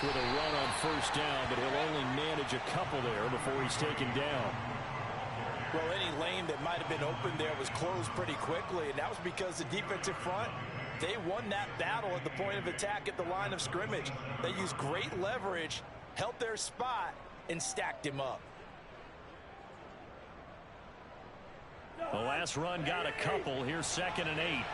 with a run on first down, but he'll only manage a couple there before he's taken down. Well, any lane that might have been open there was closed pretty quickly, and that was because the defensive front, they won that battle at the point of attack at the line of scrimmage. They used great leverage, held their spot, and stacked him up. The last run got a couple. Here's 2nd and 8.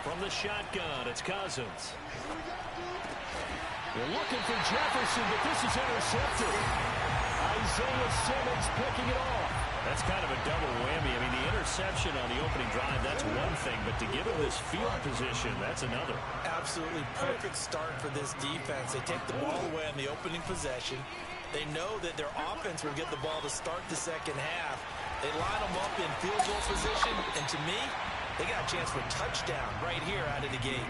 From the shotgun, it's Cousins. They're looking for Jefferson, but this is intercepted. Isaiah Simmons picking it off. That's kind of a double whammy. I mean, the interception on the opening drive, that's one thing, but to give him this field position, that's another. Absolutely perfect start for this defense. They take the ball away on the opening possession. They know that their offense will get the ball to start the second half. They line them up in field goal position, and to me, they got a chance for a touchdown right here out of the gate.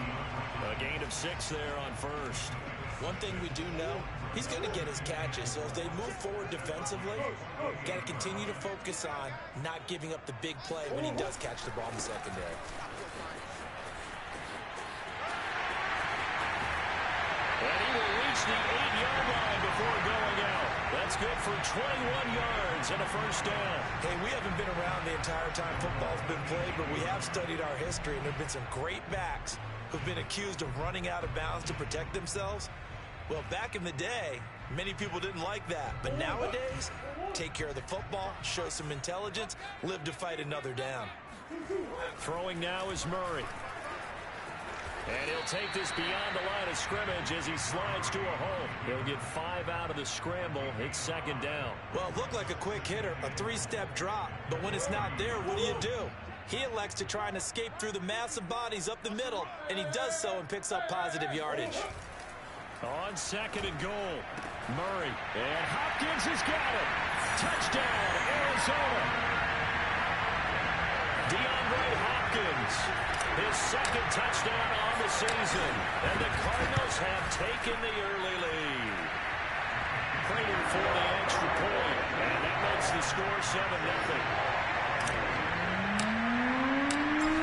A gain of 6 there on first. One thing we do know, he's going to get his catches. So as they move forward defensively, got to continue to focus on not giving up the big play when he does catch the ball in the secondary. And he will reach the 8-yard line before going out. That's good for 21 yards and a first down. Hey, we haven't been around the entire time football's been played, but we have studied our history, and there have been some great backs who've been accused of running out of bounds to protect themselves. Well, back in the day, many people didn't like that. But nowadays, take care of the football, show some intelligence, live to fight another down. Throwing now is Murray. And he'll take this beyond the line of scrimmage as he slides to a hole. He'll get 5 out of the scramble. It's 2nd down. Well, it looked like a quick hitter, a 3-step drop. But when it's not there, what do? He elects to try and escape through the massive bodies up the middle, and he does so and picks up positive yardage. On 2nd and goal, Murray. And Hopkins has got it. Touchdown, Arizona. DeAndre Hopkins, his 2nd touchdown on the season. And the Cardinals have taken the early lead. Prater for the extra point. And that makes the score 7-0.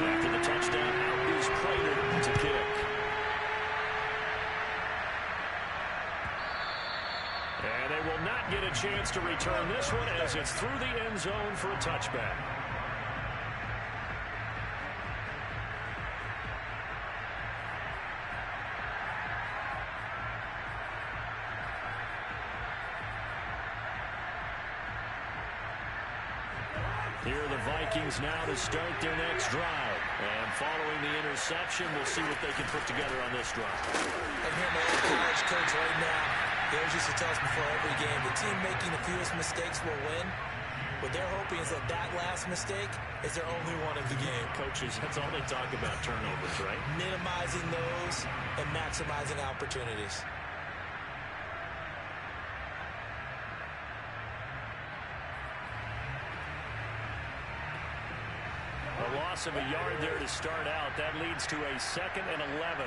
After the touchdown, out is Prater to kick. And they will not get a chance to return this one as it's through the end zone for a touchback. Here are the Vikings now to start their next drive. And following the interception, we'll see what they can put together on this drive. I'm here, my old college coach right now. He always used to tell us before every game, the team making the fewest mistakes will win. What they're hoping is that that last mistake is their only one of the game. Coaches, that's all they talk about, turnovers, right? Minimizing those and maximizing opportunities. A loss of a yard there to start out. That leads to a 2nd and 11.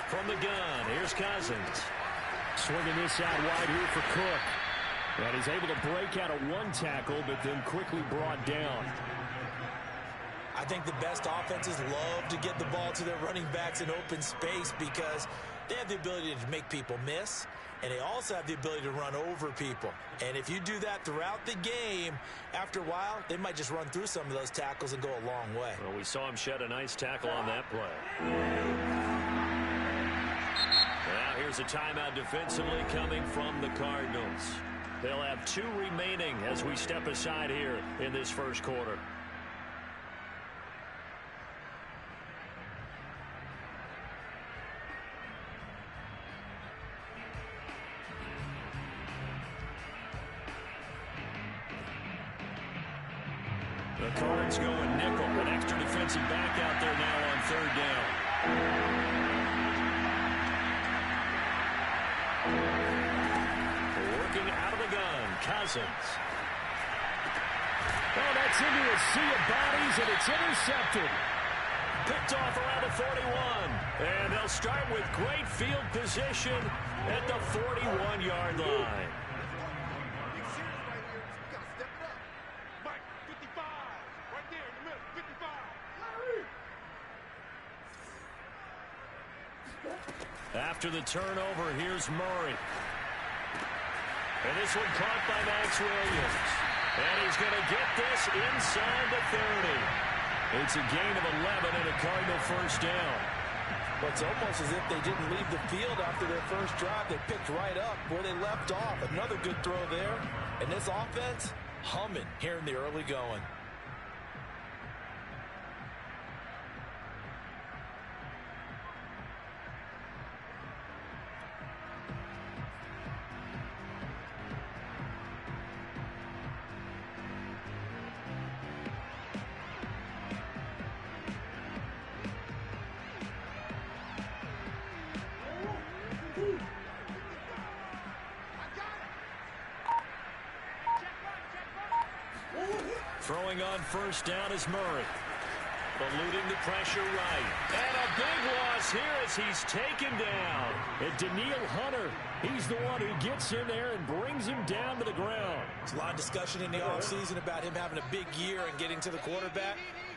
From the gun, here's Cousins. Swinging this out wide here for Cook. And he's able to break out of one tackle, but then quickly brought down. I think the best offenses love to get the ball to their running backs in open space because they have the ability to make people miss, and they also have the ability to run over people. And if you do that throughout the game, after a while, they might just run through some of those tackles and go a long way. Well, we saw him shed a nice tackle on that play. Now here's a timeout defensively coming from the Cardinals. They'll have 2 remaining as we step aside here in this first quarter. The Cards going nickel. An extra defensive back out there now on 3rd down. Working out of the gun, Cousins. Oh, that's into a sea of bodies, and it's intercepted. Picked off around the 41. And they'll start with great field position at the 41-yard line. After the turnover, here's Murray. And this one caught by Max Williams. And he's going to get this inside the 30. It's a gain of 11 and a Cardinal first down. Well, it's almost as if they didn't leave the field after their first drive. They picked right up where they left off. Another good throw there. And this offense, humming here in the early going. Throwing on first down is Murray. Eluding the pressure right. And a big loss here as he's taken down. And Danielle Hunter, he's the one who gets in there and brings him down to the ground. There's a lot of discussion in the offseason about him having a big year and getting to the quarterback.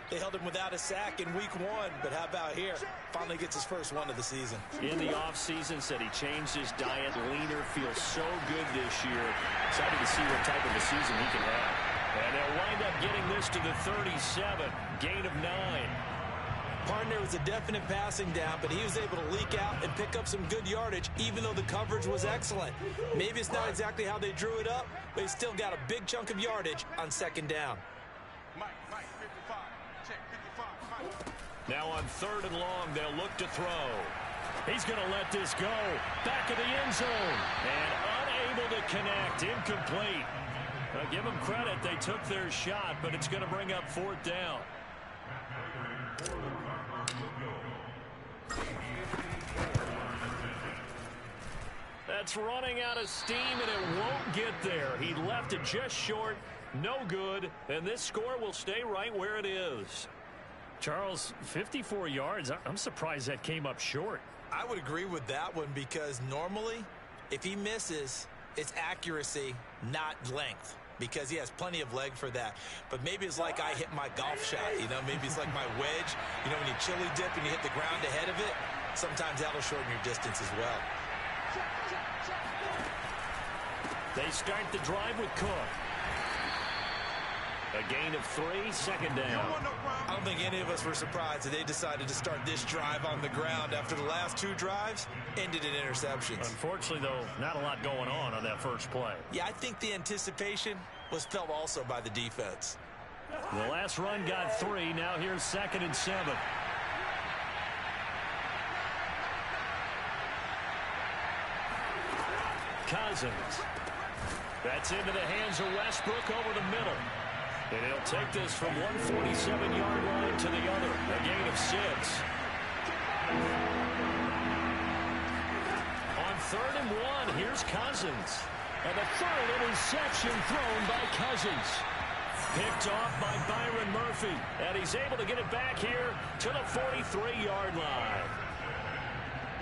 They held him without a sack in week 1, but how about here? Finally gets his first one of the season. In the offseason, said he changed his diet, leaner, feels so good this year. Excited to see what type of a season he can have. And they'll wind up getting this to the 37, gain of 9. Partner was a definite passing down, but he was able to leak out and pick up some good yardage, even though the coverage was excellent. Maybe it's not exactly how they drew it up, but he still got a big chunk of yardage on second down. Now on third and long, they'll look to throw. He's going to let this go. Back of the end zone. And unable to connect. Incomplete. Give them credit. They took their shot, but it's going to bring up fourth down. That's running out of steam, and it won't get there. He left it just short. No good. And this score will stay right where it is. Charles, 54 yards. I'm surprised that came up short. I would agree with that one because normally, if he misses, it's accuracy, not length. Because he has plenty of leg for that. But maybe it's like I hit my golf shot, you know. Maybe it's like my wedge. You know, when you chili dip and you hit the ground ahead of it, sometimes that'll shorten your distance as well. They start the drive with Cook. A gain of 3, second down. I don't think any of us were surprised that they decided to start this drive on the ground after the last 2 drives ended in interceptions. Unfortunately, though, not a lot going on that first play. Yeah, I think the anticipation was felt also by the defense. The last run got 3. Now here's 2nd and 7. Cousins. That's into the hands of Westbrook over the middle. And he'll take this from 147-yard line to the other. A gain of 6. On 3rd and 1, here's Cousins. And the third interception thrown by Cousins. Picked off by Byron Murphy. And he's able to get it back here to the 43-yard line.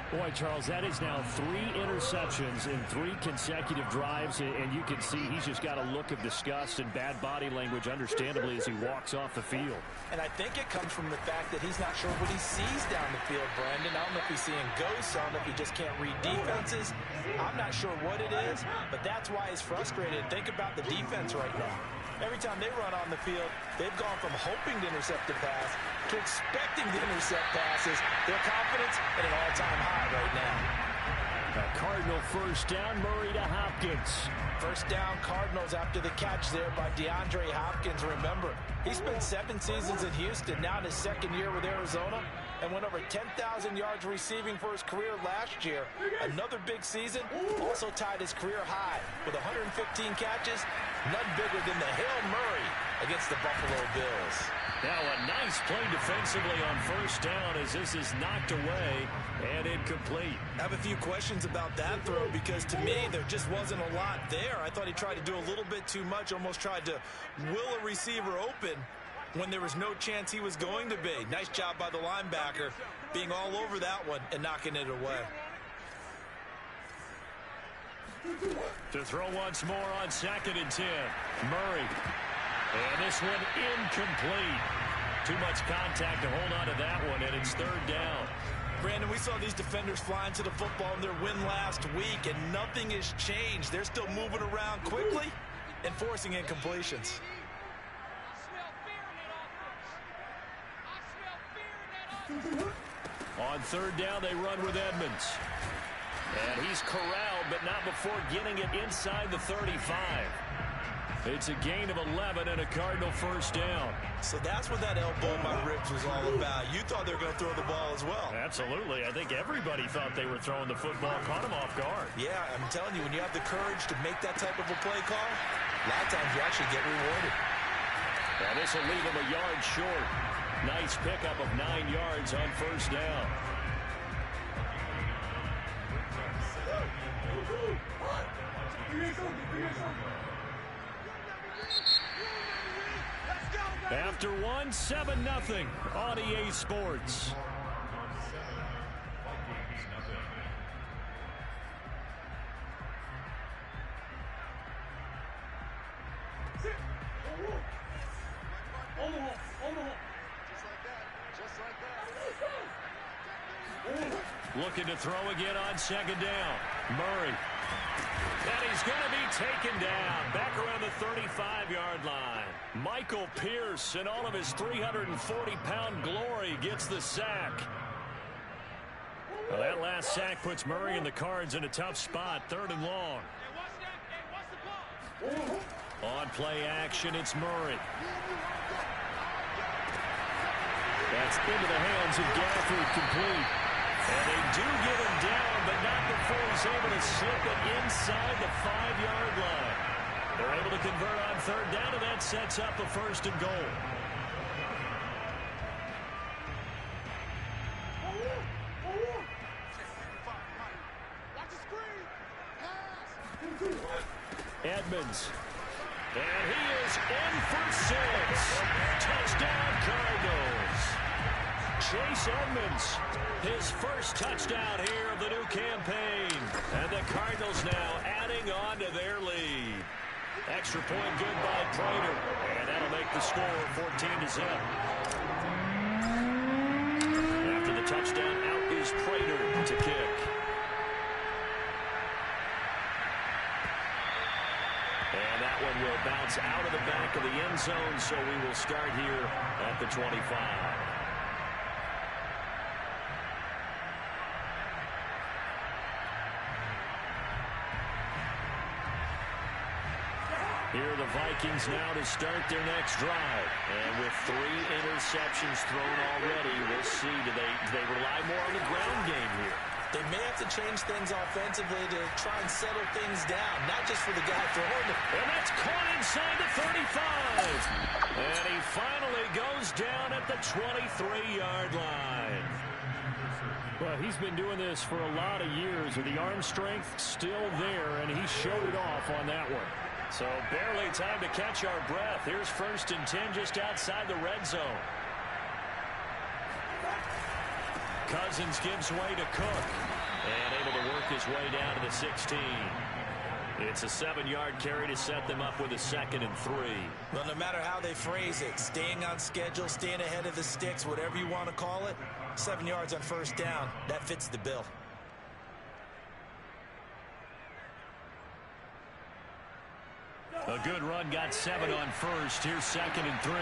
Boy, Charles, that is now 3 interceptions in 3 consecutive drives, and you can see he's just got a look of disgust and bad body language, understandably, as he walks off the field. And I think it comes from the fact that he's not sure what he sees down the field, Brandon. I don't know if he's seeing ghosts. I don't know if he just can't read defenses. I'm not sure what it is, but that's why he's frustrated. Think about the defense right now. Every time they run on the field, they've gone from hoping to intercept a pass to expecting to intercept passes. Their confidence at an all-time high right now. A Cardinal first down, Murray to Hopkins. First down Cardinals after the catch there by DeAndre Hopkins. Remember, he spent 7 seasons in Houston, now in his 2nd year with Arizona, and went over 10,000 yards receiving for his career last year. Another big season, also tied his career high with 115 catches, none bigger than the Hail Murray against the Buffalo Bills. Now a nice play defensively on first down as this is knocked away and incomplete. I have a few questions about that throw because to me there just wasn't a lot there. I thought he tried to do a little bit too much, almost tried to will a receiver open when there was no chance he was going to be. Nice job by the linebacker being all over that one and knocking it away. To throw once more on 2nd and 10. Murray. And this one incomplete. Too much contact to hold on to that one, and it's 3rd down. Brandon, we saw these defenders flying to the football in their win last week, and nothing has changed. They're still moving around quickly and forcing incompletions. On third down, they run with Edmonds. And he's corralled, but not before getting it inside the 35. It's a gain of 11 and a Cardinal first down. So that's what that elbow in my ribs was all about. You thought they were going to throw the ball as well. Absolutely. I think everybody thought they were throwing the football. Caught him off guard. Yeah, I'm telling you, when you have the courage to make that type of a play call, a lot of times you actually get rewarded. And this will leave him a yard short. Nice pickup of 9 yards on first down. After one, 7-0 on EA Sports. Looking to throw again on second down. Murray. And he's going to be taken down back around the 35-yard line. Michael Pierce, in all of his 340-pound glory, gets the sack. Well, that last sack puts Murray and the Cards in a tough spot, 3rd and long. On play action, it's Murray. That's into the hands of Gafford, complete. And they do get him down, but not before he's able to slip it inside the 5-yard line. They're able to convert on third down, and that sets up a 1st and goal. Edmonds. And he is in for 6. Touchdown, Cardinals. Chase Edmonds, his first touchdown here of the new campaign. And the Cardinals now adding on to their lead. Extra point good by Prater. And that'll make the score 14-0. After the touchdown, out is Prater to kick. And that one will bounce out of the back of the end zone, so we will start here at the 25. Here are the Vikings now to start their next drive. And with 3 interceptions thrown already, we'll see, do they rely more on the ground game here? They may have to change things offensively to try and settle things down, not just for the guy throwing it. And that's caught inside the 35. And he finally goes down at the 23-yard line. Well, he's been doing this for a lot of years, with the arm strength still there, and he showed it off on that one. So barely time to catch our breath. Here's 1st and 10 just outside the red zone. Cousins gives way to Cook. And able to work his way down to the 16. It's a 7-yard carry to set them up with a 2nd and 3. Well, no matter how they phrase it, staying on schedule, staying ahead of the sticks, whatever you want to call it, 7 yards on first down, that fits the bill. A good run, got 7 on first. Here's 2nd and 3.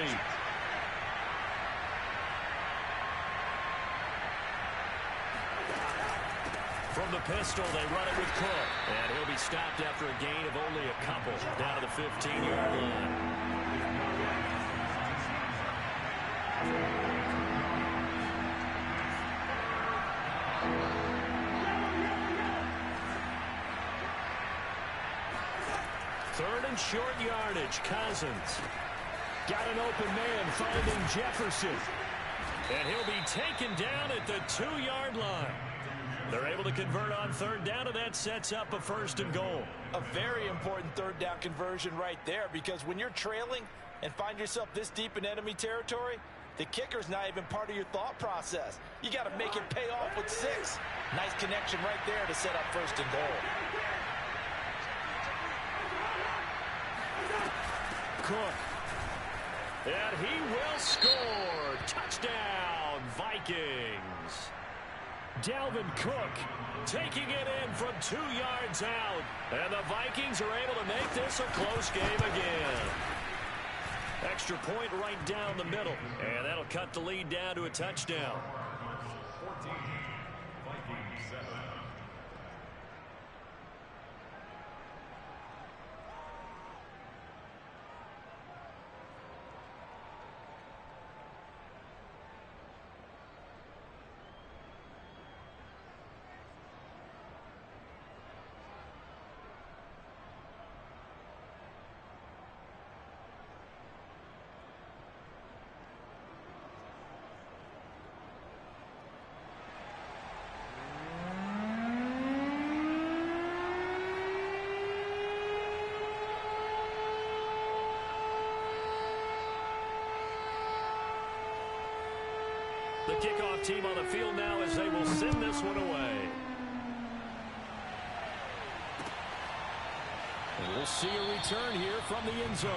From the pistol, they run it with Cook. And he'll be stopped after a gain of only a couple, down to the 15-yard line. Third and short yardage. Cousins got an open man, finding Jefferson. And he'll be taken down at the 2-yard line. They're able to convert on third down, and that sets up a 1st and goal. A very important third down conversion right there, because when you're trailing and find yourself this deep in enemy territory, the kicker's not even part of your thought process. You got to make it pay off with 6. Nice connection right there to set up 1st and goal. Cook. And he will score. Touchdown, Vikings. Dalvin Cook taking it in from 2 yards out. And the Vikings are able to make this a close game again. Extra point right down the middle. And that'll cut the lead down to a touchdown. 14, Vikings 7. The kickoff team on the field now as they will send this one away. And we'll see a return here from the end zone.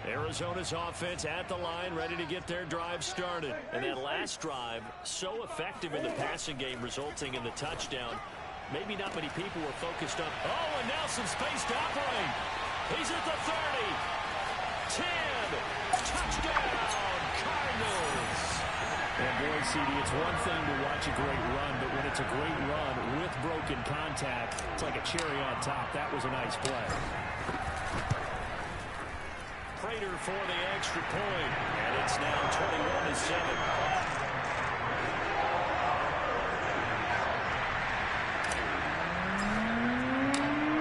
Arizona's offense at the line, ready to get their drive started. And that last drive, so effective in the passing game, resulting in the touchdown. Maybe not many people were focused on. Oh, and now some space to operate. He's at the 30. 10. Touchdown, Cardinals. And boy, CD, it's one thing to watch a great run, but when it's a great run with broken contact, it's like a cherry on top. That was a nice play. Prater for the extra point, and it's now 21-7.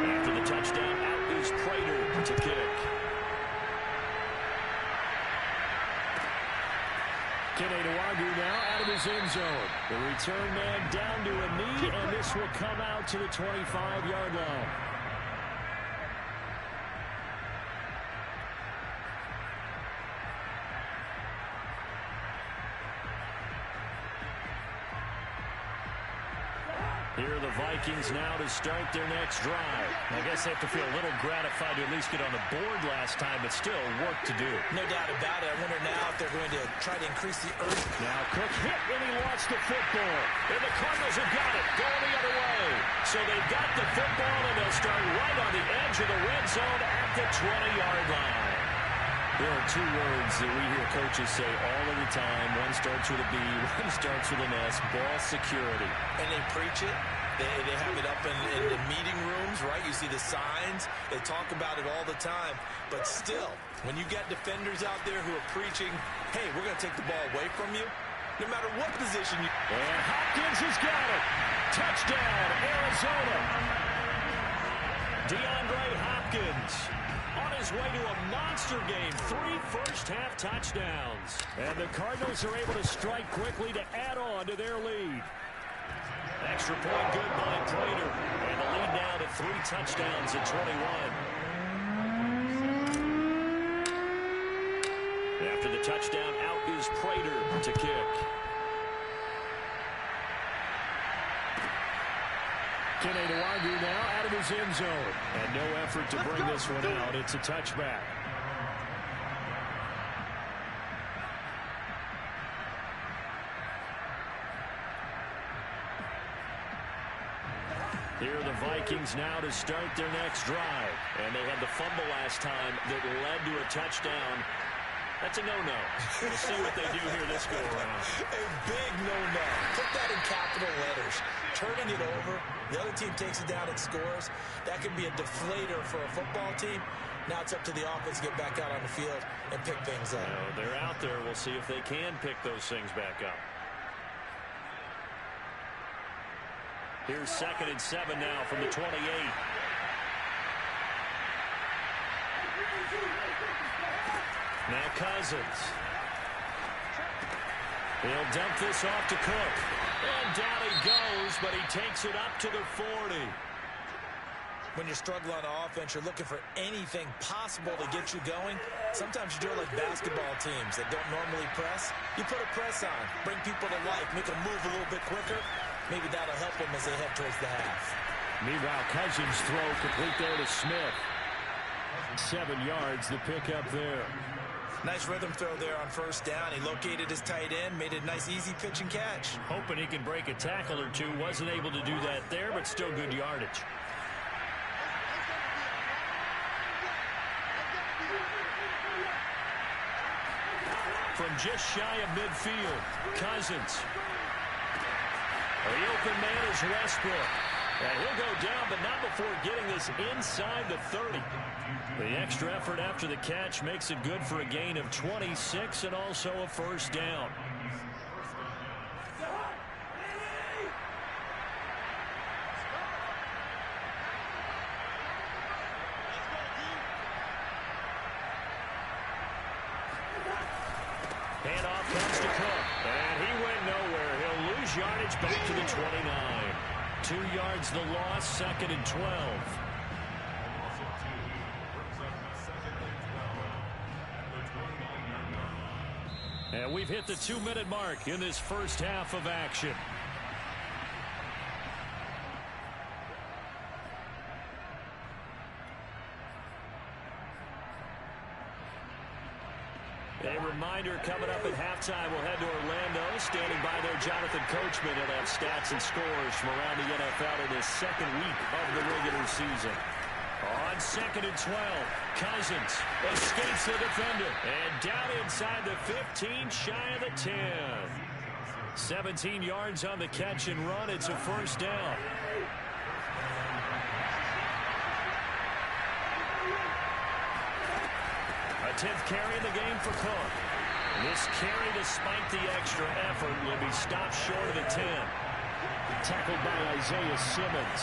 After the touchdown, out is Prater to kick. Kene Nwangwu now out of his end zone. The return man down to a knee, and this will come out to the 25-yard line. Here are the Vikings now to start their next drive. I guess they have to feel a little gratified to at least get on the board last time, but still work to do. No doubt about it. I wonder now if they're going to try to increase the urgency. Now Cook hit when he lost the football. And the Cardinals have got it, going the other way. So they've got the football, and they'll start right on the edge of the red zone at the 20-yard line. There are two words that we hear coaches say all of the time. One starts with a B, one starts with an S, ball security. And they preach it. They have it up in the meeting rooms, right? You see the signs. They talk about it all the time. But still, when you got defenders out there who are preaching, hey, we're going to take the ball away from you, no matter what position you... And Hopkins has got it. Touchdown, Arizona. DeAndre Hopkins on his way to a monster game. 3 first-half touchdowns. And the Cardinals are able to strike quickly to add on to their lead. Extra point good by Prater. And the lead now to 3 touchdowns at 21. After the touchdown, out is Prater to kick. Kene Nwangwu now out of his end zone. And no effort to bring this one out. It's a touchback. Here are the Vikings now to start their next drive. And they had the fumble last time that led to a touchdown. That's a no-no. We'll see what they do here this go-around. A big no-no. Put that in capital letters. Turning it over. The other team takes it down and scores. That can be a deflator for a football team. Now it's up to the offense to get back out on the field and pick things up. They're out there. We'll see if they can pick those things back up. Here's 2nd and 7 now from the 28. Now Cousins. He'll dump this off to Cook. And down he goes, but he takes it up to the 40. When you're struggling on offense, you're looking for anything possible to get you going. Sometimes you do it like basketball teams that don't normally press. You put a press on, bring people to life, make them move a little bit quicker. Maybe that'll help them as they head towards the half. Meanwhile, Cousins' throw complete there to Smith. 7 yards, the pickup there. Nice rhythm throw there on first down. He located his tight end, made a nice easy pitch and catch. Hoping he can break a tackle or two. Wasn't able to do that there, but still good yardage. From just shy of midfield, Cousins. The open man is Westbrook. And he'll go down, but not before getting this inside the 30. The extra effort after the catch makes it good for a gain of 26 and also a first down. Handoff comes to Cook, and he went nowhere. He'll lose yardage back to the 29. 2 yards the loss, 2nd and 12. And we've hit the 2-minute mark in this first half of action. A reminder coming up at halftime, we'll head to Orlando. Standing by there, Jonathan Coachman. He'll have stats and scores from around the NFL in his second week of the regular season. On 2nd and 12, Cousins escapes the defender. And down inside the 15, shy of the 10. 17 yards on the catch and run. It's a first down. A 10th carry in the game for Cook. This carry, despite the extra effort, will be stopped short of the 10. Tackled by Isaiah Simmons.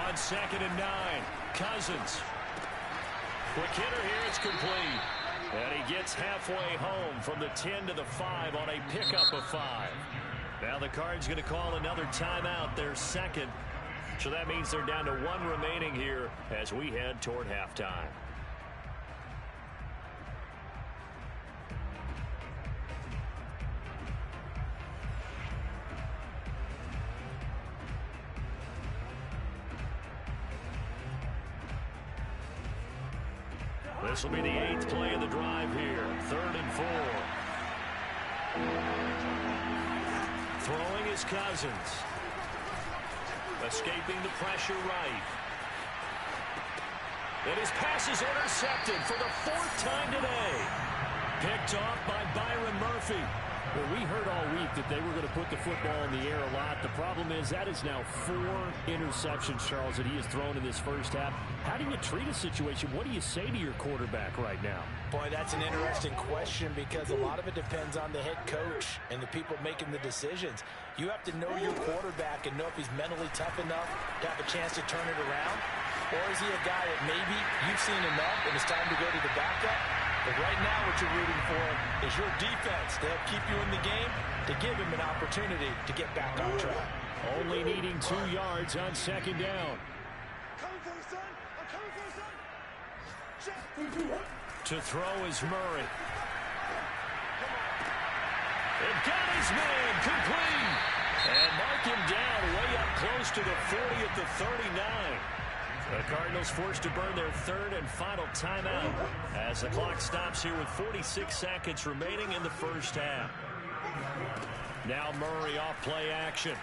On 2nd and 9, Cousins. Quick hitter here, it's complete. And he gets halfway home from the 10 to the 5 on a pickup of 5. Now the Cards going to call another timeout, their second. So that means they're down to 1 remaining here as we head toward halftime. This will be the 8th play of the drive here. 3rd and 4. Throwing is Cousins. Escaping the pressure right. And his pass is intercepted for the 4th time today. Picked off by Byron Murphy. Well, we heard all week that they were going to put the football in the air a lot. The problem is that is now 4 interceptions, Charles, that he has thrown in this first half. How do you treat a situation? What do you say to your quarterback right now? Boy, that's an interesting question because a lot of it depends on the head coach and the people making the decisions. You have to know your quarterback and know if he's mentally tough enough to have a chance to turn it around. Or is he a guy that maybe you've seen enough and it's time to go to the backup? But right now what you're rooting for is your defense to help keep you in the game, to give him an opportunity to get back on track. Only needing 2 yards on 2nd down. To throw is Murray. It got his man complete. And mark him down way up close to the 40 at the 39. The Cardinals forced to burn their 3rd and final timeout as the clock stops here with 46 seconds remaining in the first half. Now Murray off play action.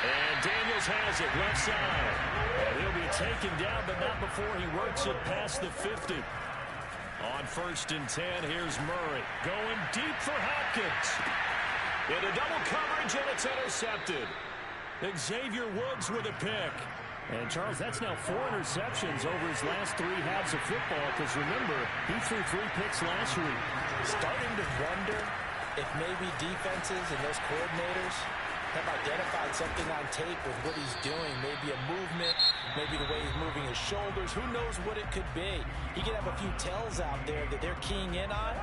And Daniels has it left side. And he'll be taken down, but not before he works it past the 50. On 1st and 10, here's Murray going deep for Hopkins. Into double coverage, and it's intercepted. Xavier Woods with a pick. And, Charles, that's now 4 interceptions over his last 3 halves of football because, remember, he threw 3 picks last week. Starting to wonder if maybe defenses and those coordinators have identified something on tape with what he's doing. Maybe a movement, maybe the way he's moving his shoulders. Who knows what it could be? He could have a few tells out there that they're keying in on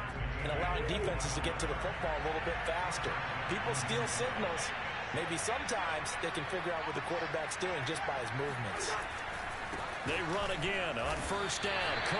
and allowing defenses to get to the football a little bit faster. People steal signals. Maybe sometimes they can figure out what the quarterback's doing just by his movements. They run again on first down. Cook.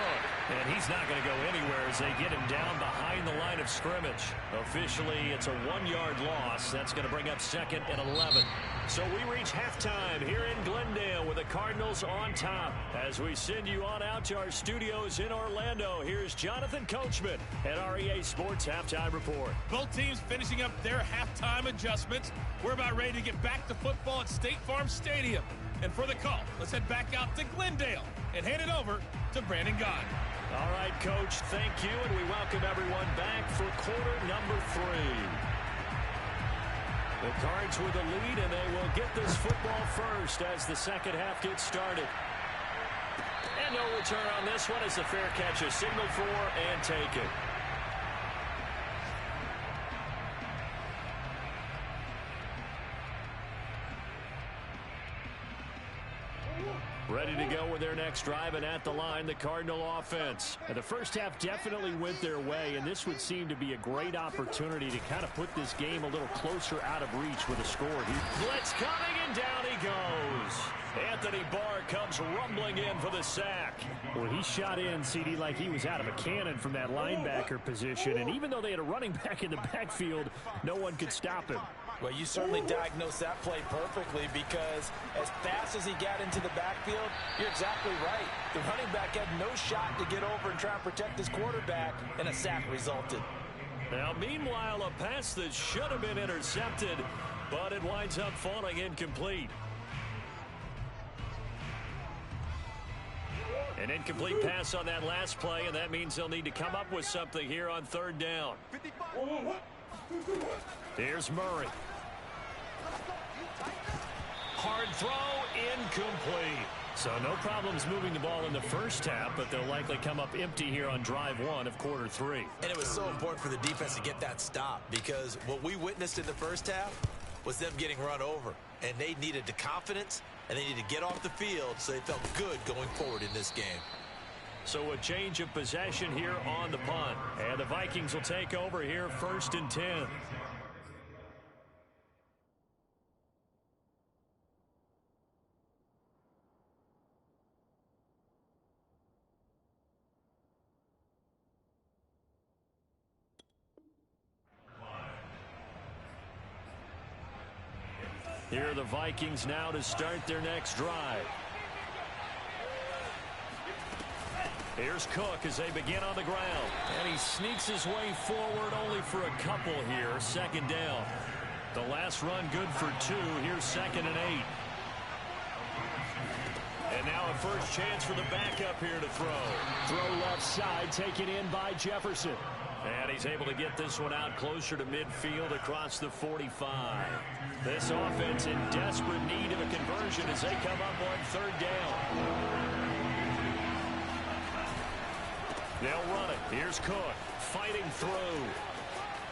And he's not going to go anywhere as they get him down behind the line of scrimmage. Officially, it's a 1-yard loss. That's going to bring up 2nd and 11. So we reach halftime here in Glendale with the Cardinals on top. As we send you on out to our studios in Orlando, here's Jonathan Coachman at REA Sports Halftime Report. Both teams finishing up their halftime adjustments. We're about ready to get back to football at State Farm Stadium. And for the call, let's head back out to Glendale and hand it over to Brandon Gaudin. All right, Coach, thank you, and we welcome everyone back for quarter number 3. The Cards with the lead, and they will get this football first as the second half gets started. And no return on this one as the fair catch is signaled for and taken. Ready to go with their next drive, and at the line, the Cardinal offense. And the first half definitely went their way, and this would seem to be a great opportunity to kind of put this game a little closer out of reach with a score. Blitz coming, and down he goes. Anthony Barr comes rumbling in for the sack. Well, he shot in, CD, like he was out of a cannon from that linebacker position, and even though they had a running back in the backfield, no one could stop him. Well, you certainly diagnosed that play perfectly because as fast as he got into the backfield, you're exactly right. The running back had no shot to get over and try and protect his quarterback, and a sack resulted. Now, meanwhile, a pass that should have been intercepted, but it winds up falling incomplete. An incomplete pass on that last play, and that means they'll need to come up with something here on 3rd down. Here's Murray. Hard throw, incomplete. So no problems moving the ball in the first half, but they'll likely come up empty here on drive 1 of quarter 3. And it was so important for the defense to get that stop because what we witnessed in the first half was them getting run over. And they needed the confidence, and they needed to get off the field so they felt good going forward in this game. So a change of possession here on the punt. And the Vikings will take over here 1st and 10. Here are the Vikings now to start their next drive. Here's Cook as they begin on the ground. And he sneaks his way forward only for a couple here. 2nd down. The last run good for 2. Here's 2nd and 8. And now a first chance for the backup here to throw. Throw left side, taken in by Jefferson. And he's able to get this one out closer to midfield across the 45. This offense in desperate need of a conversion as they come up on 3rd down. They'll run it. Here's Cook fighting through.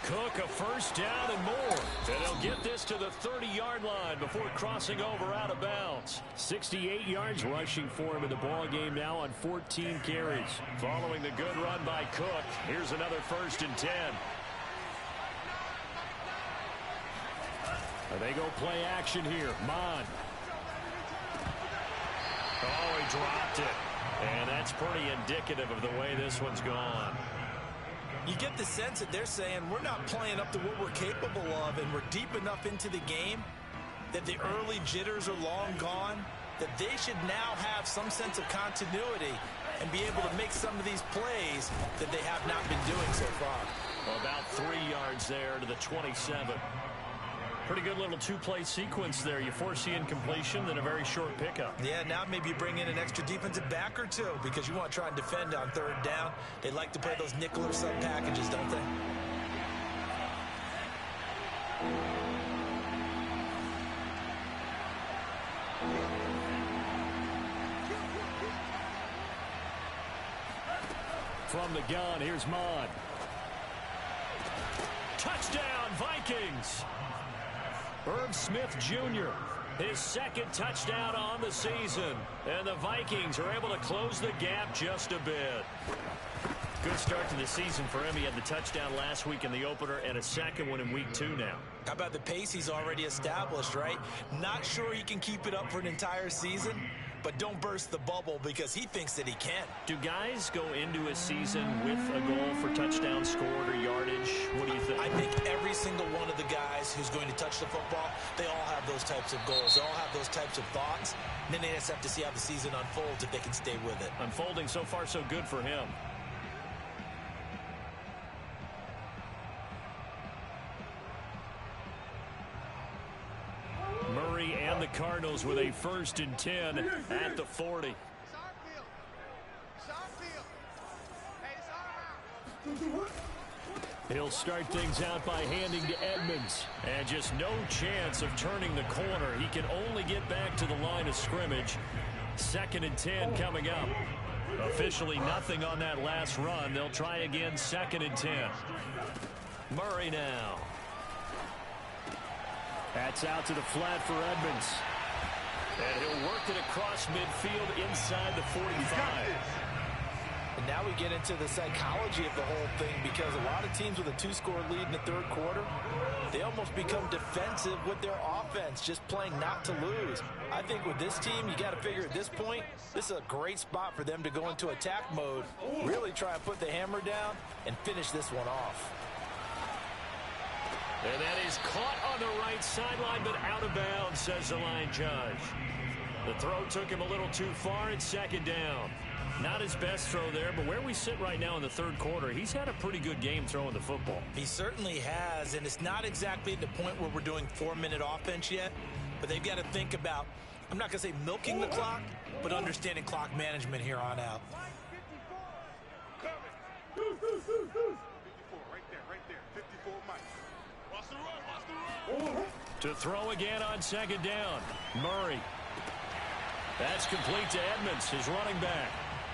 Cook a first down and more. And they'll get this to the 30-yard line before crossing over out of bounds. 68 yards rushing for him in the ball game now on 14 carries. Following the good run by Cook, here's another 1st and 10. And they go play action here. Mon. Oh, he dropped it. And that's pretty indicative of the way this one's gone. You get the sense that they're saying we're not playing up to what we're capable of, and we're deep enough into the game that the early jitters are long gone, that they should now have some sense of continuity and be able to make some of these plays that they have not been doing so far. Well, about 3 yards there to the 27. Pretty good little 2-play sequence there. You force the incompletion, then a very short pickup. Yeah, now maybe you bring in an extra defensive back or 2 because you want to try and defend on 3rd down. They like to play those nickel or sub packages, don't they? From the gun, here's Mon. Touchdown, Vikings! Irv Smith Jr., his 2nd touchdown on the season. And the Vikings are able to close the gap just a bit. Good start to the season for him. He had the touchdown last week in the opener and a 2nd one in week 2 now. How about the pace he's already established, right? Not sure he can keep it up for an entire season, but don't burst the bubble because he thinks that he can. Do guys go into a season with a goal for touchdown scored or yardage? What do you think? I think every single one of the guys who's going to touch the football, they all have those types of goals. They all have those types of thoughts. And then they just have to see how the season unfolds if they can stay with it. Unfolding so far so good for him. Murray and the Cardinals with a 1st and 10 at the 40. He'll start things out by handing to Edmonds. And just no chance of turning the corner. He can only get back to the line of scrimmage. 2nd and 10 coming up. Officially nothing on that last run. They'll try again 2nd and 10. Murray now. That's out to the flat for Edmonds. And he'll work it across midfield inside the 45. And now we get into the psychology of the whole thing, because a lot of teams with a 2-score lead in the 3rd quarter, they almost become defensive with their offense, just playing not to lose. I think with this team, you got to figure at this point, this is a great spot for them to go into attack mode, really try and put the hammer down and finish this one off. And that is caught on the right sideline, but out of bounds, says the line judge. The throw took him a little too far. It's 2nd down. Not his best throw there, but where we sit right now in the 3rd quarter, he's had a pretty good game throwing the football. He certainly has, and it's not exactly at the point where we're doing 4-minute offense yet, but they've got to think about, I'm not going to say milking the clock, but understanding clock management here on out. To throw again on 2nd down. Murray. That's complete to Edmonds, his running back.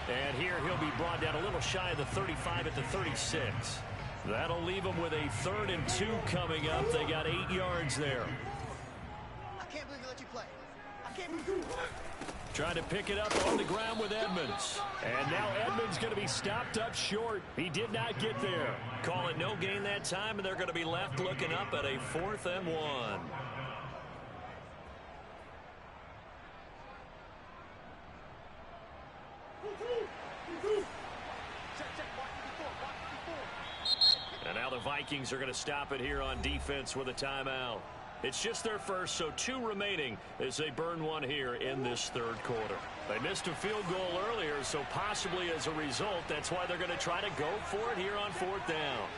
And here he'll be brought down a little shy of the 35 at the 36. That'll leave them with a 3rd and 2 coming up. They got 8 yards there. I can't believe they let you play. I can't believe Trying to pick it up on the ground with Edmonds. And now Edmonds going to be stopped up short. He did not get there. Call it no gain that time, and they're going to be left looking up at a 4th and 1. And now the Vikings are going to stop it here on defense with a timeout. It's just their first, so 2 remaining as they burn one here in this 3rd quarter. They missed a field goal earlier, so possibly as a result, that's why they're going to try to go for it here on 4th down.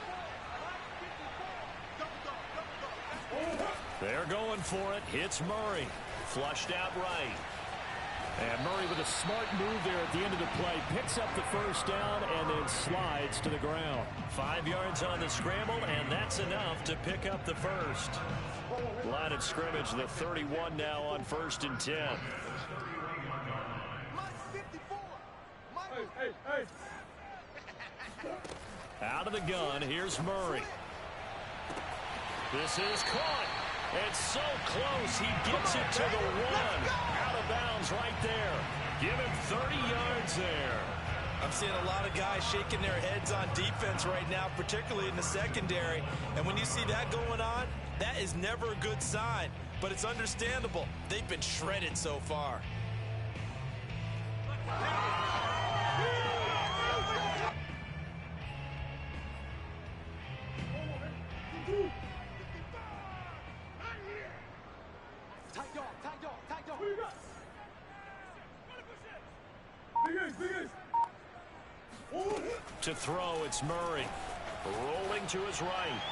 They're going for it. Hits Murray. Flushed out right. And Murray with a smart move there at the end of the play. Picks up the 1st down and then slides to the ground. 5 yards on the scramble, and that's enough to pick up the 1st. Line of scrimmage, the 31 now on 1st and 10. Out of the gun, here's Murray. This is caught. It's so close, he gets it to the 1. Out of bounds right there. Give him 30 yards there. I'm seeing a lot of guys shaking their heads on defense right now, particularly in the secondary. And when you see that going on, that is never a good sign. But it's understandable. They've been shredded so far. To throw, it's Murray. Rolling to his right.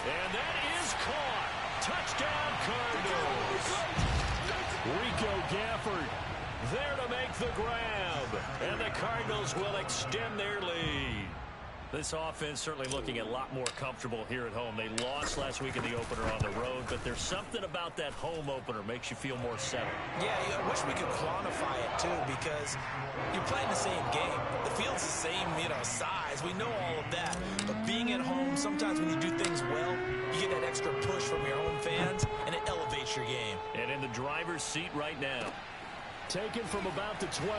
And that is caught. Touchdown, Cardinals. Rico Gafford there to make the grab. And the Cardinals will extend their lead. This offense certainly looking a lot more comfortable here at home. They lost last week in the opener on the road, but there's something about that home opener makes you feel more settled. Yeah, I wish we could quantify it, too, because you're playing the same game. The field's the same, size. We know all of that. But being at home, sometimes when you do things well, you get that extra push from your own fans, and it elevates your game. And in the driver's seat right now. Taken from about the 12.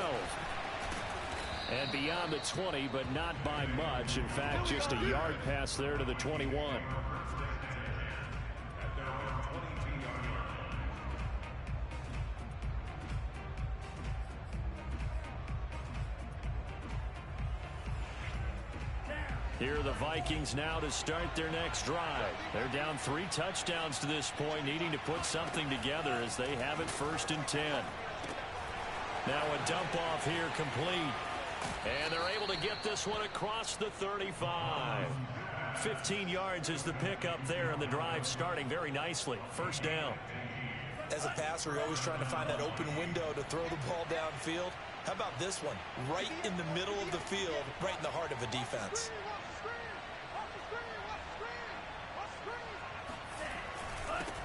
And beyond the 20, but not by much. In fact, just a yard pass there to the 21. Here are the Vikings now to start their next drive. They're down 3 touchdowns to this point, needing to put something together as they have it 1st and 10. Now a dump off here complete. And they're able to get this one across the 35. 15 yards is the pickup there, and the drive starting very nicely. 1st down. As a passer, you're always trying to find that open window to throw the ball downfield. How about this one? Right in the middle of the field, right in the heart of a defense.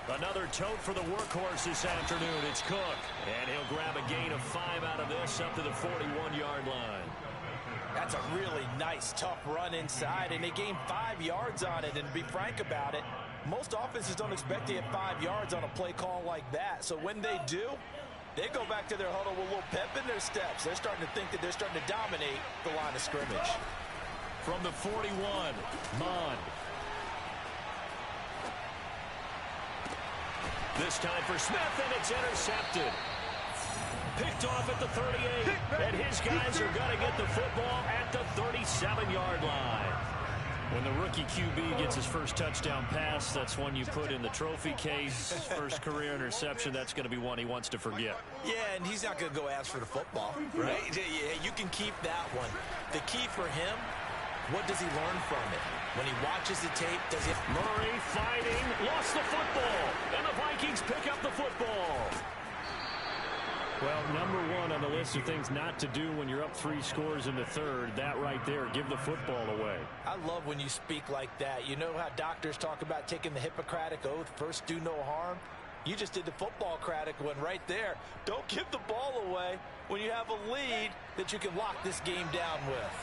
Another tote for the workhorse this afternoon. It's Cook. And he'll grab a gain of 5 out of this up to the 41-yard line. That's a really nice, tough run inside, and they gained 5 yards on it. And to be frank about it, most offenses don't expect to get 5 yards on a play call like that. So when they do, they go back to their huddle with a little pep in their steps. They're starting to think that they're starting to dominate the line of scrimmage. From the 41, Mond. This time for Smith, and it's intercepted. Picked off at the 38, and his guys are going to get the football at the 37-yard line. When the rookie QB gets his first touchdown pass, that's one you put in the trophy case. First career interception, that's going to be one he wants to forget. Yeah, and he's not going to go ask for the football, right? Yeah, you can keep that one. The key for him, what does he learn from it? When he watches the tape, does he... Murray fighting, lost the football, and the Vikings pick up the football. Well, number 1 on the list of things not to do when you're up 3 scores in the 3rd, that right there, give the football away. I love when you speak like that. You know how doctors talk about taking the Hippocratic Oath, first do no harm? You just did the football-cratic one right there. Don't give the ball away when you have a lead that you can lock this game down with.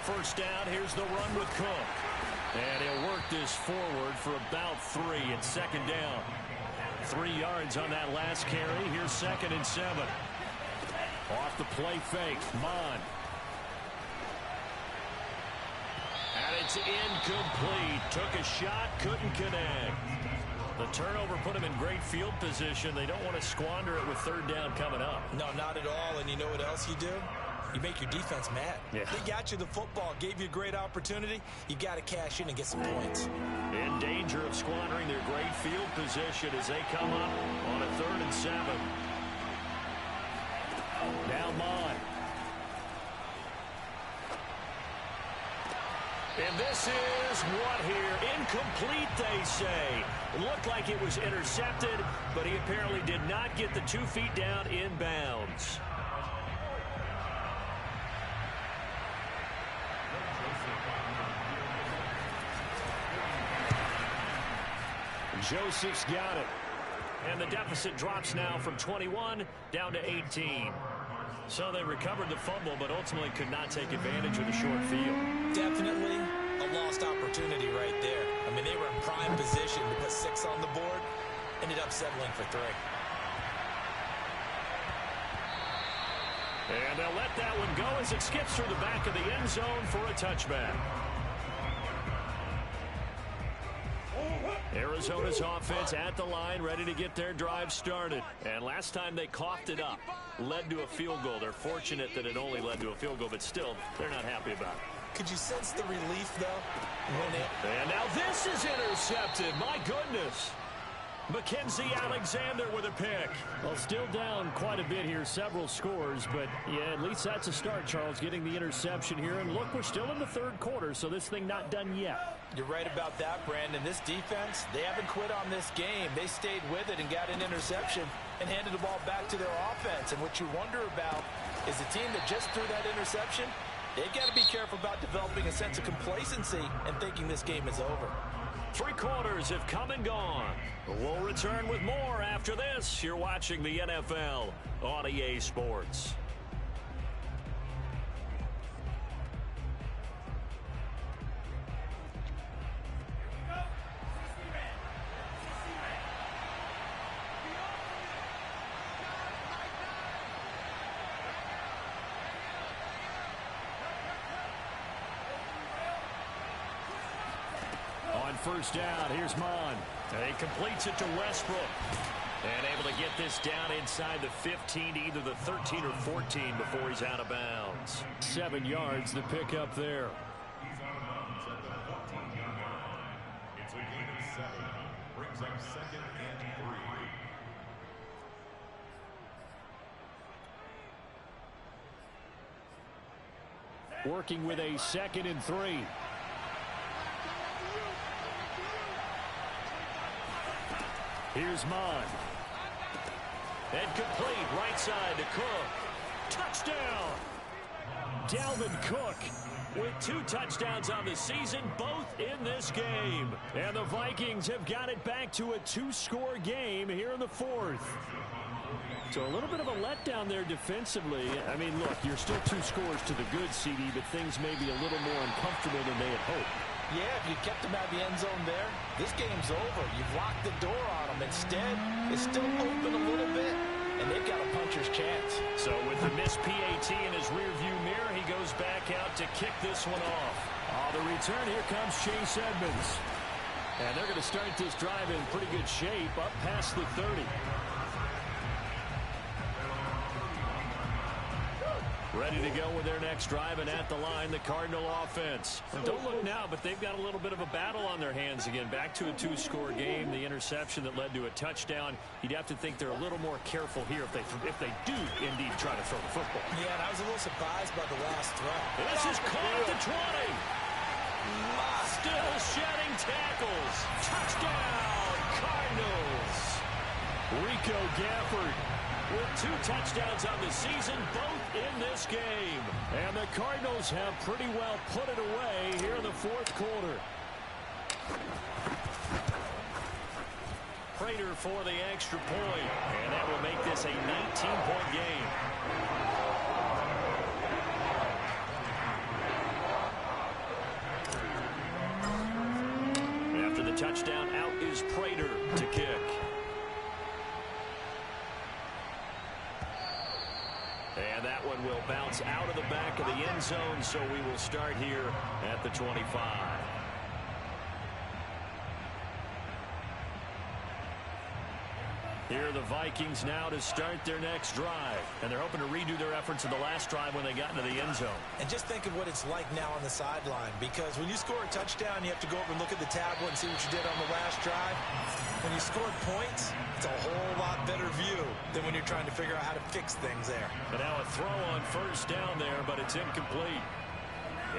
1st down, here's the run with Cook. And he'll work this forward for about 3. It's 2nd down. 3 yards on that last carry. Here's 2nd and 7. Off the play fake, Mond. And it's incomplete. Took a shot, couldn't connect. The turnover put him in great field position. They don't want to squander it with 3rd down coming up. No, not at all. And you know what else you do? You make your defense mad. Yeah. They got you the football, gave you a great opportunity. You got to cash in and get some points. In danger of squandering their great field position as they come up on a 3rd and 7. Now Mond. And this is what here? Incomplete, they say. It looked like it was intercepted, but he apparently did not get the 2 feet down in bounds. Joseph's got it. And the deficit drops now from 21 down to 18. So they recovered the fumble, but ultimately could not take advantage of the short field. Definitely a lost opportunity right there. I mean, they were in prime position to put 6 on the board. Ended up settling for 3. And they'll let that one go as it skips through the back of the end zone for a touchback. Arizona's offense at the line, ready to get their drive started. And last time they coughed it up, led to a field goal. They're fortunate that it only led to a field goal, but still, they're not happy about it. Could you sense the relief, though? And now this is intercepted. My goodness. Mackenzie Alexander with a pick. Well, still down quite a bit here, several scores, but yeah, at least that's a start, Charles, getting the interception here. And look, we're still in the 3rd quarter, so this thing not done yet. You're right about that, Brandon. This defense, they haven't quit on this game. They stayed with it and got an interception and handed the ball back to their offense. And what you wonder about is the team that just threw that interception, they've got to be careful about developing a sense of complacency and thinking this game is over. 3 quarters have come and gone. We'll return with more after this. You're watching the NFL on EA Sports. On 1st down, here's Mond. And he completes it to Westbrook. And able to get this down inside the 15 to either the 13 or 14 before he's out of bounds. 7 yards to pick up there. He's out of bounds at the 14-yard line. It's a gain of 7. Brings up 2nd and 3. Working with a 2nd and 3. Here's Mond. And complete right side to Cook. Touchdown! Dalvin Cook with 2 touchdowns on the season, both in this game. And the Vikings have got it back to a 2-score game here in the 4th. So a little bit of a letdown there defensively. I mean, look, you're still 2 scores to the good, CD, but things may be a little more uncomfortable than they had hoped. Yeah, if you kept them out of the end zone there, this game's over. You've locked the door on them. Instead, it's still open a little bit, and they've got a puncher's chance. So with the missed PAT in his rearview mirror, he goes back out to kick this one off. The return, here comes Chase Edmonds. And they're going to start this drive in pretty good shape, up past the 30. Ready to go with their next drive, and at the line, the Cardinal offense. Don't look now, but they've got a little bit of a battle on their hands again. Back to a 2-score game. The interception that led to a touchdown. You'd have to think they're a little more careful here if they do indeed try to throw the football. Yeah, and I was a little surprised by the last throw. This is caught at the 20. Still shedding tackles. Touchdown, Cardinals. Rico Gafford with 2 touchdowns on the season, both in this game. And the Cardinals have pretty well put it away here in the 4th quarter. Prater for the extra point, and that will make this a 19-point game. After the touchdown, out is Prater to kick. And that one will bounce out of the back of the end zone, so we will start here at the 25. Here are the Vikings now to start their next drive. And they're hoping to redo their efforts in the last drive when they got into the end zone. And just think of what it's like now on the sideline, because when you score a touchdown, you have to go over and look at the tablet and see what you did on the last drive. When you scored points, it's a whole lot better view than when you're trying to figure out how to fix things there. And now a throw on first down there, but it's incomplete.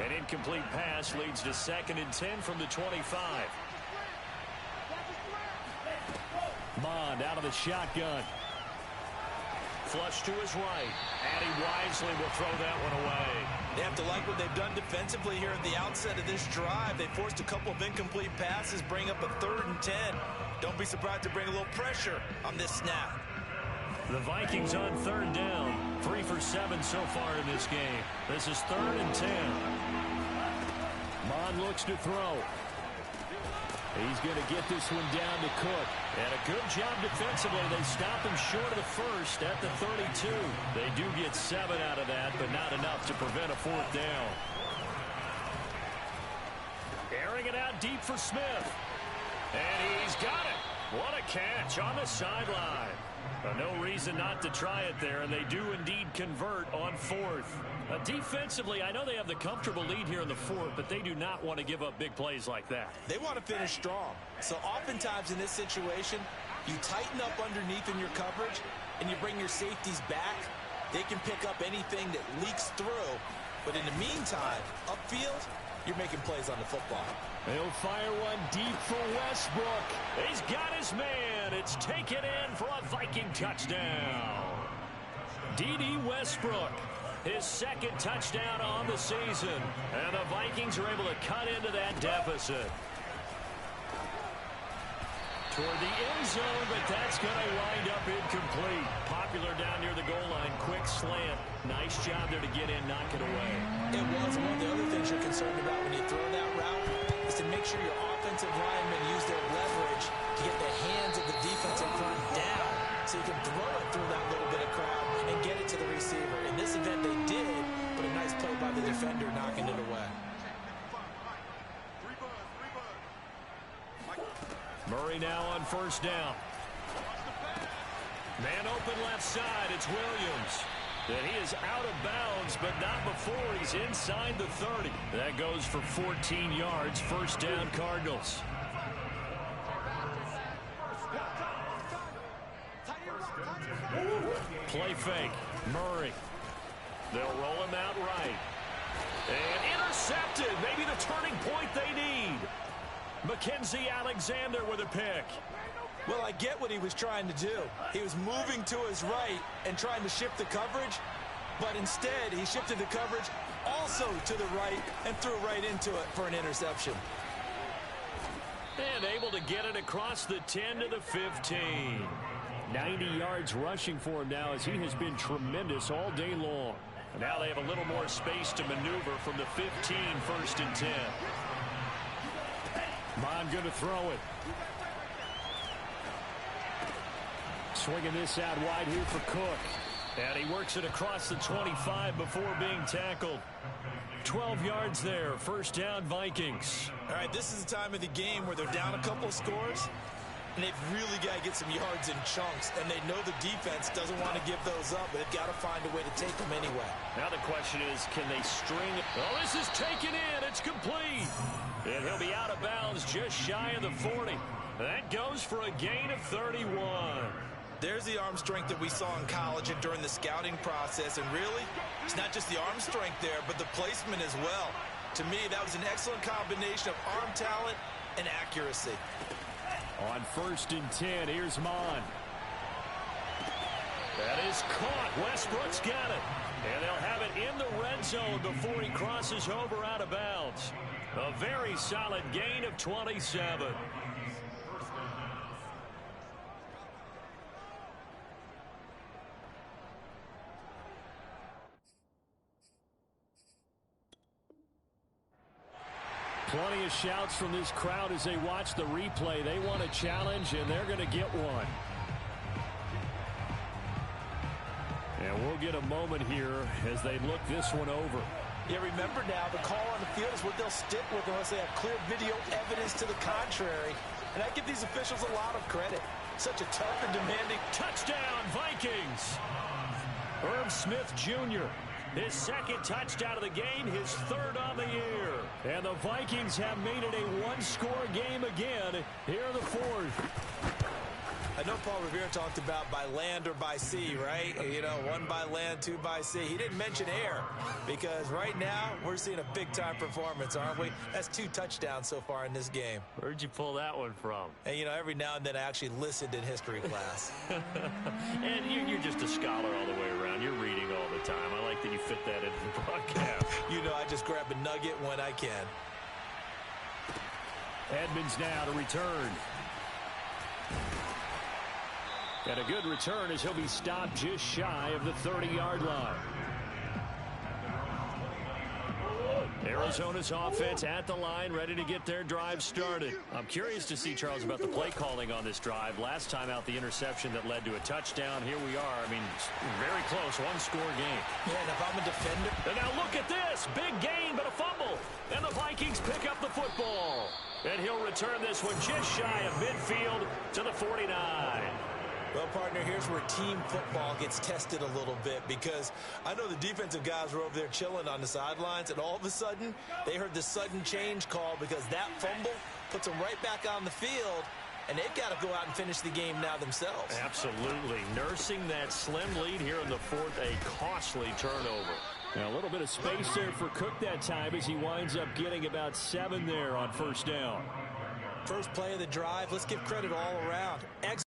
An incomplete pass leads to 2nd and 10 from the 25. Mond out of the shotgun. Flush to his right. And he wisely will throw that one away. They have to like what they've done defensively here at the outset of this drive. They forced a couple of incomplete passes, bring up a 3rd and 10. Don't be surprised to bring a little pressure on this snap. The Vikings on 3rd down. 3 for 7 so far in this game. This is 3rd and 10. Mond looks to throw. He's going to get this one down to Cook. And a good job defensively. They stop him short of the first at the 32. They do get 7 out of that, but not enough to prevent a 4th down. Airing it out deep for Smith. And he's got it. What a catch on the sideline. No reason not to try it there, and they do indeed convert on 4th. Defensively, I know they have the comfortable lead here in the 4th, but they do not want to give up big plays like that. They want to finish strong. So oftentimes in this situation, you tighten up underneath in your coverage, and you bring your safeties back. They can pick up anything that leaks through. But in the meantime, upfield, you're making plays on the football. They'll fire one deep for Westbrook. He's got his man. It's taken in for a Viking touchdown. D.D. Westbrook, his 2nd touchdown on the season. And the Vikings are able to cut into that deficit. Toward the end zone, but that's going to wind up incomplete. Popular down near the goal line. Quick slant. Nice job there to get in, knock it away. It was. One of the other things you're concerned about when you throw that route is to make sure your offensive linemen use their leverage to get the hands of the defensive front down so you can throw it through that little bit of crowd and get it to the receiver. In this event, they did, but a nice play by the defender knocking it away. Murray now on 1st down. Man open left side, it's Williams. And he is out of bounds, but not before he's inside the 30. That goes for 14 yards, first down Cardinals. Play fake, Murray. They'll roll him out right. And intercepted, maybe the turning point they need. Mackenzie Alexander with a pick. Well, I get what he was trying to do. He was moving to his right and trying to shift the coverage, but instead he shifted the coverage also to the right and threw right into it for an interception. And able to get it across the 10 to the 15. 90 yards rushing for him now as he has been tremendous all day long. And now they have a little more space to maneuver from the 15, first and 10. Mond going to throw it. Swinging this out wide here for Cook. And he works it across the 25 before being tackled. 12 yards there, first down Vikings. All right, this is the time of the game where they're down a couple of scores, and they've really got to get some yards in chunks, and they know the defense doesn't want to give those up, but they've got to find a way to take them anyway. Now the question is, can they string it? Oh, this is taken in. It's complete. And he'll be out of bounds just shy of the 40. That goes for a gain of 31. There's the arm strength that we saw in college and during the scouting process, and really, it's not just the arm strength there, but the placement as well. To me, that was an excellent combination of arm talent and accuracy. On first and 10, here's Mond. That is caught. Westbrook's got it. And they'll have it in the red zone before he crosses over out of bounds. A very solid gain of 27. Plenty of shouts from this crowd as they watch the replay. They want a challenge, and they're going to get one. And we'll get a moment here as they look this one over. Yeah, remember now, the call on the field is what they'll stick with unless they have clear video evidence to the contrary. And I give these officials a lot of credit. Such a tough and demanding. Touchdown, Vikings! Irv Smith Jr., his second touchdown of the game, his third on the year. And the Vikings have made it a one-score game again here in the fourth. I know Paul Revere talked about by land or by sea, right? You know, one by land, two by sea. He didn't mention air because right now we're seeing a big-time performance, aren't we? That's 2 touchdowns so far in this game. Where'd you pull that one from? And, you know, every now and then I actually listened in history class. And you're just a scholar all the way around. You're reading all the time. I like that you fit that into the broadcast. You know, I just grab a nugget when I can. Edmonds now to return. And a good return as he'll be stopped just shy of the 30-yard line. Arizona's offense at the line, ready to get their drive started. I'm curious to see, Charles, about the play calling on this drive. Last time out, the interception that led to a touchdown. Here we are. I mean, very close, one-score game. Yeah, and if I'm a defender. And now look at this. Big gain, but a fumble. And the Vikings pick up the football. And he'll return this one just shy of midfield to the 49. Well, partner, here's where team football gets tested a little bit because I know the defensive guys were over there chilling on the sidelines, and all of a sudden, they heard the sudden change call because that fumble puts them right back on the field, and they've got to go out and finish the game now themselves. Absolutely. Nursing that slim lead here in the fourth, a costly turnover. Now a little bit of space there for Cook that time as he winds up getting about 7 there on first down. First play of the drive, let's give credit all around. Excellent.